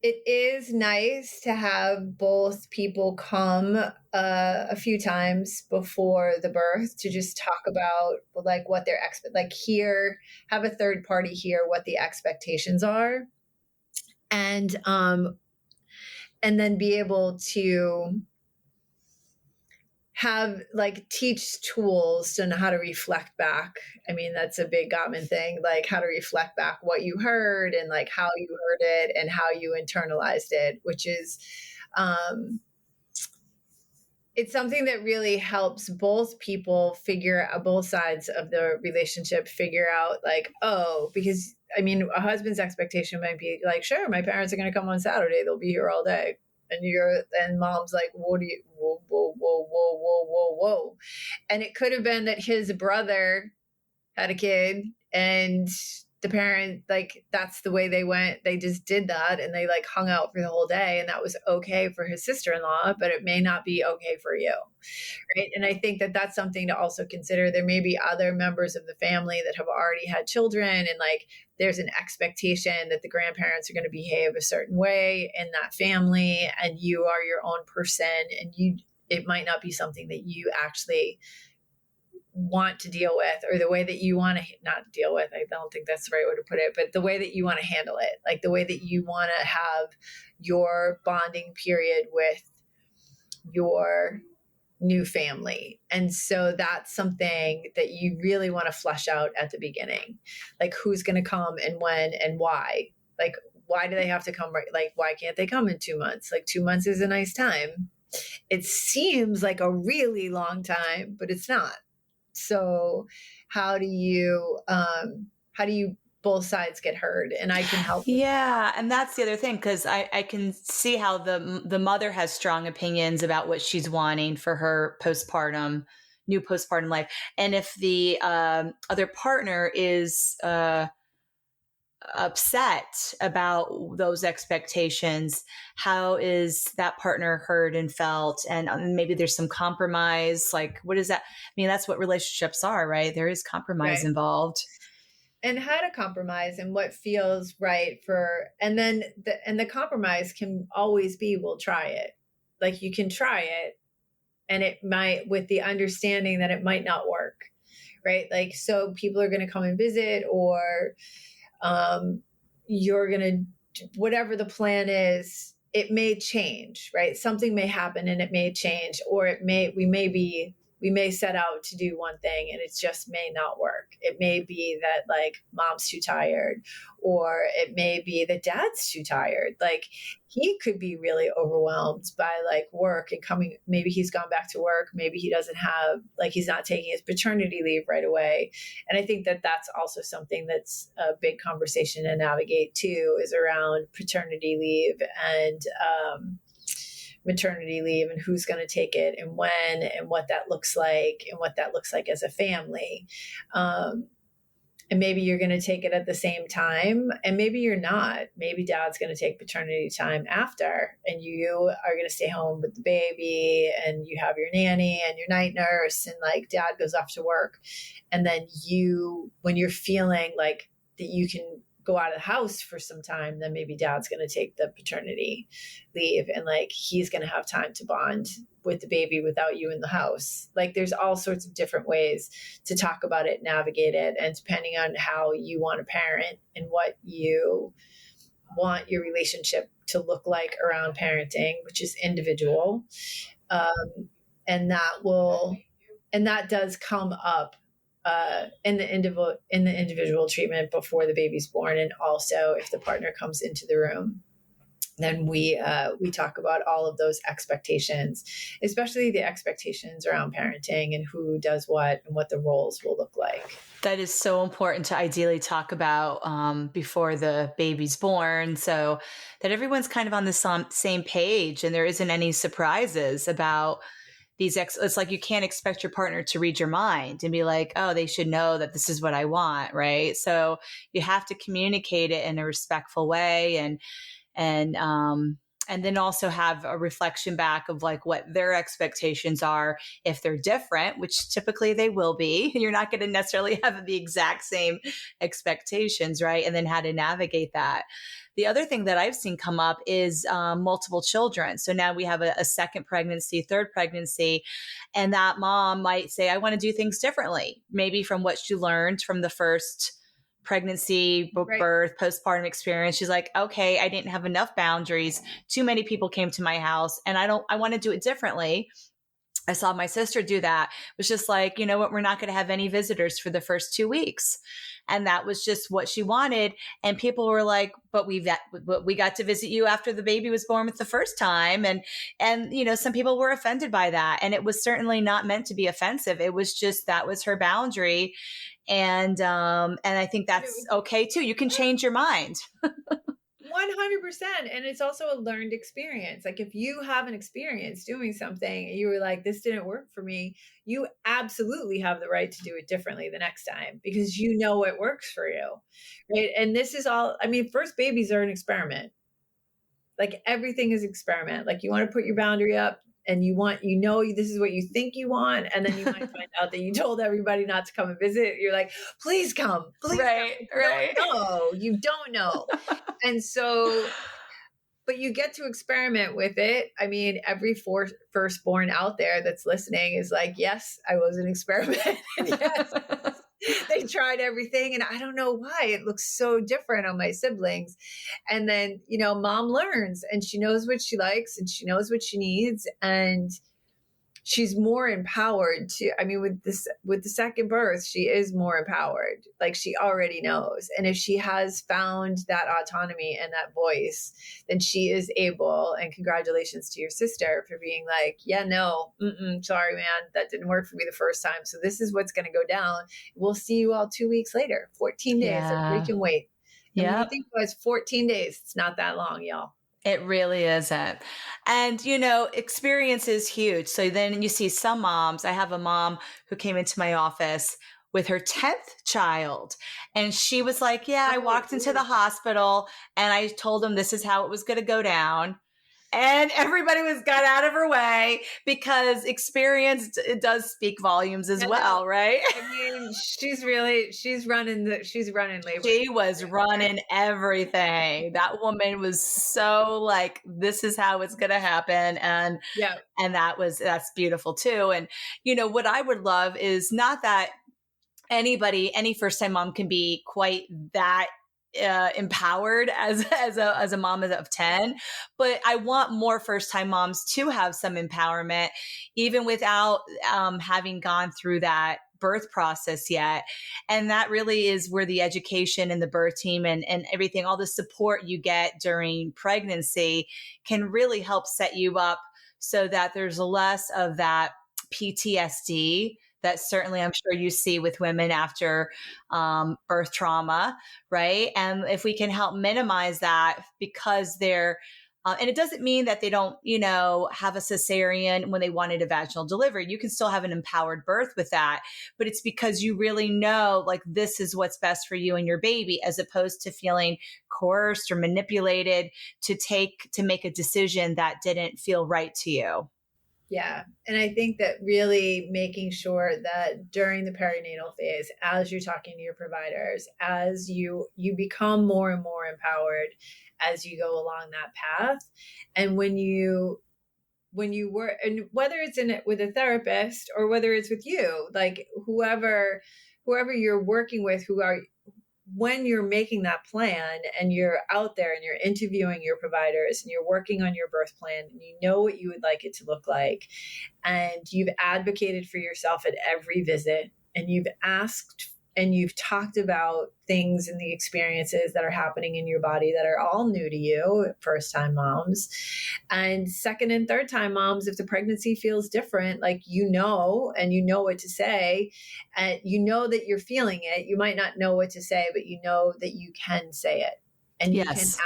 It is nice to have both people come a few times before the birth to just talk about like what their have a third party hear what the expectations are, and then be able to have like teach tools to know how to reflect back. I mean, that's a big Gottman thing, like how to reflect back what you heard and like how you heard it and how you internalized it, which is, it's something that really helps both people figure out, both sides of the relationship figure out like, oh, because I mean, a husband's expectation might be like, sure, my parents are going to come on Saturday. They'll be here all day. And mom's like, whoa. And it could have been that his brother had a kid and the parent, like, that's the way they went. They just did that and they like hung out for the whole day. And that was okay for his sister-in-law, but it may not be okay for you. Right. And I think that that's something to also consider. There may be other members of the family that have already had children, and like there's an expectation that the grandparents are going to behave a certain way in that family, and you are your own person, and it might not be something that you actually want to deal with, or the way that you want to not deal with. I don't think that's the right way to put it, but the way that you want to handle it, like the way that you want to have your bonding period with your new family. And so that's something that you really want to flesh out at the beginning, like who's going to come and when and why. Like, why do they have to come? Right? Like, why can't they come in 2 months? Like 2 months is a nice time. It seems like a really long time, but it's not. So how do you both sides get heard? And I can help. Yeah. And that's the other thing, because I can see how the mother has strong opinions about what she's wanting for her new postpartum life. And if the other partner is upset about those expectations, how is that partner heard and felt? And maybe there's some compromise. Like, what is that? I mean, that's what relationships are, right? There is compromise involved. And how to compromise and what feels right and then the compromise can always be, we'll try it. Like, you can try it and it might, with the understanding that it might not work, right? Like, so people are going to come and visit, or you're going to, whatever the plan is, it may change, right? Something may happen and it may change, or we may set out to do one thing and it just may not work. It may be that like mom's too tired, or it may be that dad's too tired. Like, he could be really overwhelmed by like work and coming, maybe he's gone back to work. Maybe he doesn't have, like, he's not taking his paternity leave right away. And I think that that's also something that's a big conversation to navigate too, is around paternity leave and, maternity leave, and who's going to take it and when, and what that looks like, and what that looks like as a family. And maybe you're going to take it at the same time, and maybe you're not. Maybe dad's going to take paternity time after, and you are going to stay home with the baby, and you have your nanny and your night nurse, and like dad goes off to work. And then when you're feeling like that you can go out of the house for some time, then maybe dad's going to take the paternity leave, and like he's going to have time to bond with the baby without you in the house. Like, there's all sorts of different ways to talk about it, navigate it, and depending on how you want to parent and what you want your relationship to look like around parenting, which is individual, and that does come up in the individual treatment before the baby's born. And also if the partner comes into the room, then we talk about all of those expectations, especially the expectations around parenting and who does what and what the roles will look like. That is so important to ideally talk about before the baby's born, so that everyone's kind of on the same page and there isn't any surprises about it's like you can't expect your partner to read your mind and be like, oh, they should know that this is what I want, right? So you have to communicate it in a respectful way, and then also have a reflection back of like what their expectations are if they're different, which typically they will be. You're not going to necessarily have the exact same expectations, right? And then how to navigate that. The other thing that I've seen come up is multiple children. So now we have a second pregnancy, third pregnancy, and that mom might say, I want to do things differently, maybe from what she learned from the first pregnancy, birth, postpartum experience. She's like, okay, I didn't have enough boundaries. Too many people came to my house and I want to do it differently. I saw my sister do that. It was just like, you know what, we're not going to have any visitors for the first 2 weeks. And that was just what she wanted. And people were like, but we got to visit you after the baby was born with the first time. And, you know, some people were offended by that. And it was certainly not meant to be offensive. It was just, that was her boundary. And I think that's okay too. You can change your mind. 100%. And it's also a learned experience. Like, if you have an experience doing something and you were like, this didn't work for me, you absolutely have the right to do it differently the next time, because you know what works for you. Right. And this is all, I mean, first babies are an experiment. Like, everything is experiment. Like, you want to put your boundary up and this is what you think you want. And then you might find out that you told everybody not to come and visit. You're like, please come, please come. Right. You don't know. And so, but you get to experiment with it. I mean, every firstborn out there that's listening is like, yes, I was an experiment. Yes, they tried everything. And I don't know why it looks so different on my siblings. And then, you know, mom learns and she knows what she likes and she knows what she needs. And she's more empowered with the second birth, she is more empowered. Like, she already knows. And if she has found that autonomy and that voice, then she is able, and congratulations to your sister for being like, yeah, no, sorry, man, that didn't work for me the first time. So this is what's going to go down. We'll see you all 2 weeks later, 14 days. Yeah. We can wait. And when you Yep. think about it's 14 days, it's not that long, y'all. It really isn't. And, you know, experience is huge. So then you see some moms. I have a mom who came into my office with her 10th child. And she was like, yeah, I walked into the hospital and I told them this is how it was going to go down. And everybody got out of her way, because experience does speak volumes as well, right? I mean, she's running labor. She was running everything. That woman was so like, this is how it's going to happen. And that's beautiful too. And, you know, what I would love is not that any first-time mom can be quite that empowered as a mom of 10, but I want more first-time moms to have some empowerment, even without having gone through that birth process yet. And that really is where the education and the birth team and everything, all the support you get during pregnancy can really help set you up so that there's less of that PTSD that certainly I'm sure you see with women after birth trauma, right? And if we can help minimize that, because they're, and it doesn't mean that they don't, you know, have a cesarean when they wanted a vaginal delivery. You can still have an empowered birth with that, but it's because you really know, like, this is what's best for you and your baby, as opposed to feeling coerced or manipulated to make a decision that didn't feel right to you. Yeah. And I think that really making sure that during the perinatal phase, as you're talking to your providers, as you become more and more empowered as you go along that path. And when you work, and whether it's in it with a therapist or whether it's with you, like whoever you're working with, when you're making that plan and you're out there and you're interviewing your providers and you're working on your birth plan and you know what you would like it to look like, and you've advocated for yourself at every visit, and you've asked and you've talked about things and the experiences that are happening in your body that are all new to you, first time moms, and second and third time moms, if the pregnancy feels different, like, you know what to say, and you know that you're feeling it. You might not know what to say, but you know that you can say it, and yes.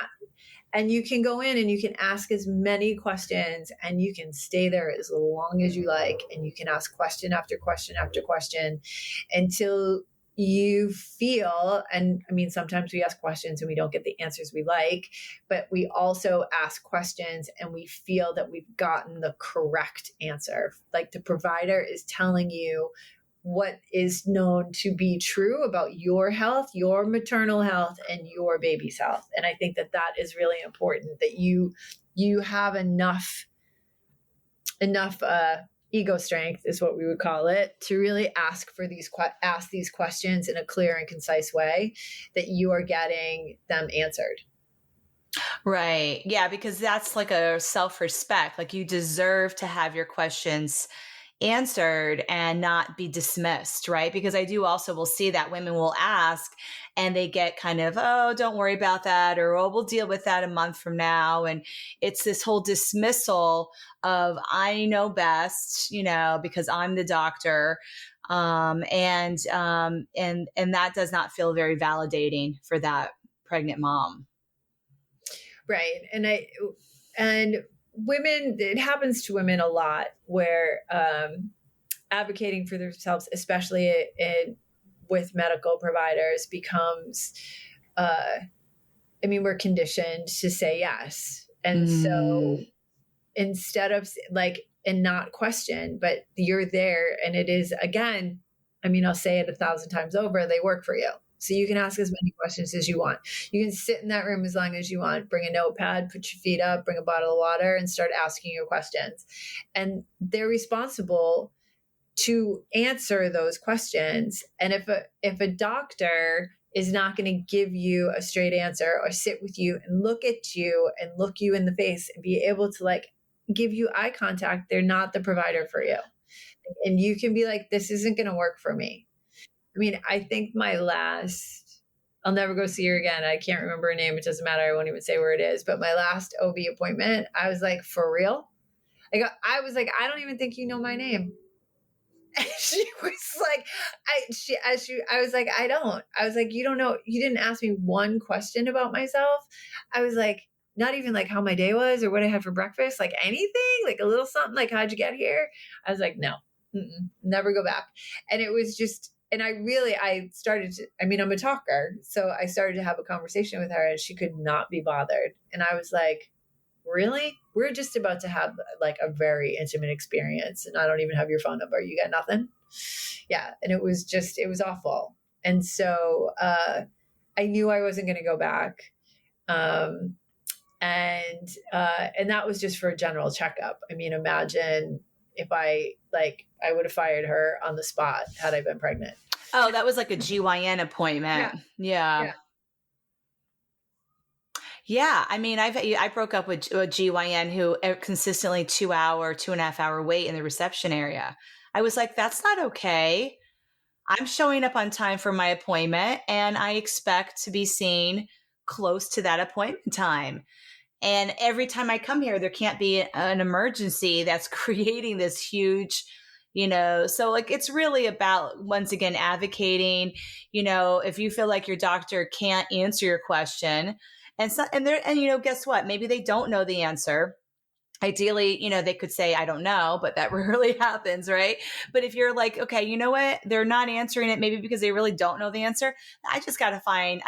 you can go in and you can ask as many questions, and you can stay there as long as you like, and you can ask question after question after question until you feel, and I mean, sometimes we ask questions and we don't get the answers we like, but we also ask questions and we feel that we've gotten the correct answer. Like, the provider is telling you what is known to be true about your health, your maternal health, and your baby's health. And I think that is really important, that you have enough ego strength, is what we would call it, to really ask these questions in a clear and concise way, that you are getting them answered. Right. Yeah, because that's like a self-respect. Like, you deserve to have your questions answered and not be dismissed, right? Because I do also will see that women will ask and they get kind of, oh, don't worry about that, or, oh, we'll deal with that a month from now. And it's this whole dismissal of, I know best, you know, because I'm the doctor. And that does not feel very validating for that pregnant mom. Right. And women, it happens to women a lot, where advocating for themselves, especially with medical providers, becomes, we're conditioned to say yes. And so instead of and not question, but you're there, and it is, again, I'll say it 1,000 times over, they work for you. So you can ask as many questions as you want. You can sit in that room as long as you want, bring a notepad, put your feet up, bring a bottle of water, and start asking your questions. And they're responsible to answer those questions. And if a doctor is not going to give you a straight answer, or sit with you and look at you and look you in the face and be able to give you eye contact, they're not the provider for you. And you can be like, this isn't going to work for me. I mean, I think I'll never go see her again. I can't remember her name. It doesn't matter. I won't even say where it is. But my last OB appointment, I was like, for real? I was like, I don't even think you know my name. And she was like, I was like, I don't. I was like, you don't know. You didn't ask me one question about myself. I was like, not even like how my day was or what I had for breakfast, like anything, like a little something, like how'd you get here? I was like, no, never go back. And it was just, and I started to, I mean, I'm a talker. So I started to have a conversation with her and she could not be bothered. And I was like, really? We're just about to have like a very intimate experience and I don't even have your phone number. You got nothing? Yeah. And it was awful. And so I knew I wasn't going to go back. And that was just for a general checkup. I mean, imagine if I would have fired her on the spot had I been pregnant. Oh, that was like a GYN appointment. Yeah. Yeah. I mean, I broke up with a GYN who consistently 2.5 hour wait in the reception area. I was like, that's not okay. I'm showing up on time for my appointment and I expect to be seen close to that appointment time. And every time I come here, there can't be an emergency that's creating this huge, so like, it's really about, once again, advocating, if you feel like your doctor can't answer your question and guess what? Maybe they don't know the answer. Ideally, they could say, I don't know, but that rarely happens, right? But if you're like, okay, you know what? They're not answering it maybe because they really don't know the answer. I got to find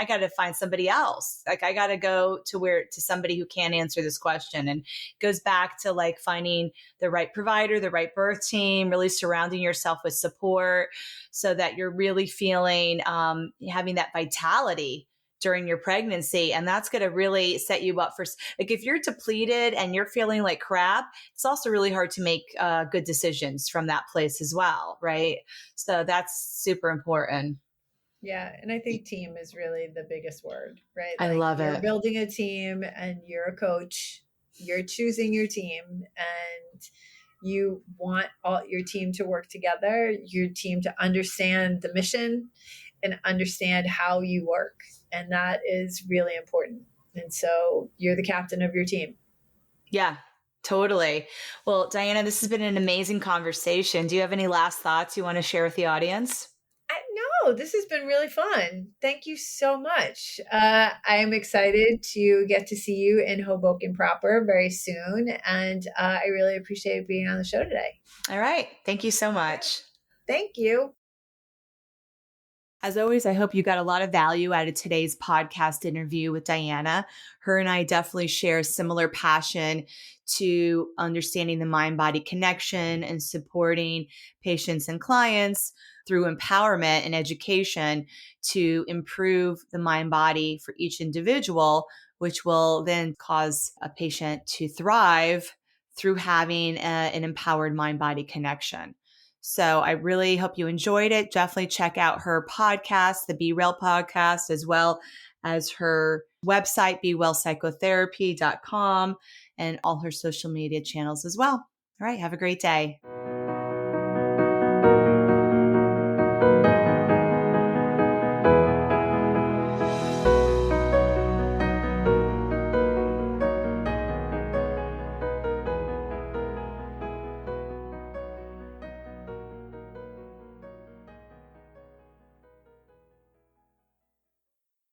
somebody else. Like I got to go to somebody who can answer this question. And it goes back to like finding the right provider, the right birth team, really surrounding yourself with support so that you're really feeling, having that vitality during your pregnancy. And that's going to really set you up for, like, if you're depleted and you're feeling like crap, it's also really hard to make good decisions from that place as well. Right. So that's super important. Yeah. And I think team is really the biggest word, right? I love it. You're building a team and you're a coach, you're choosing your team and you want all your team to work together, your team to understand the mission and understand how you work. And that is really important. And so you're the captain of your team. Yeah, totally. Well, Diana, this has been an amazing conversation. Do you have any last thoughts you want to share with the audience? No, this has been really fun. Thank you so much. I am excited to get to see you in Hoboken proper very soon. And I really appreciate being on the show today. All right. Thank you so much. Thank you. As always, I hope you got a lot of value out of today's podcast interview with Diana. Her and I definitely share a similar passion to understanding the mind-body connection and supporting patients and clients through empowerment and education to improve the mind-body for each individual, which will then cause a patient to thrive through having an empowered mind-body connection. So I really hope you enjoyed it. Definitely check out her podcast, the BeREAL Podcast, as well as her website, BeWellPsychotherapy.com, and all her social media channels as well. All right. Have a great day.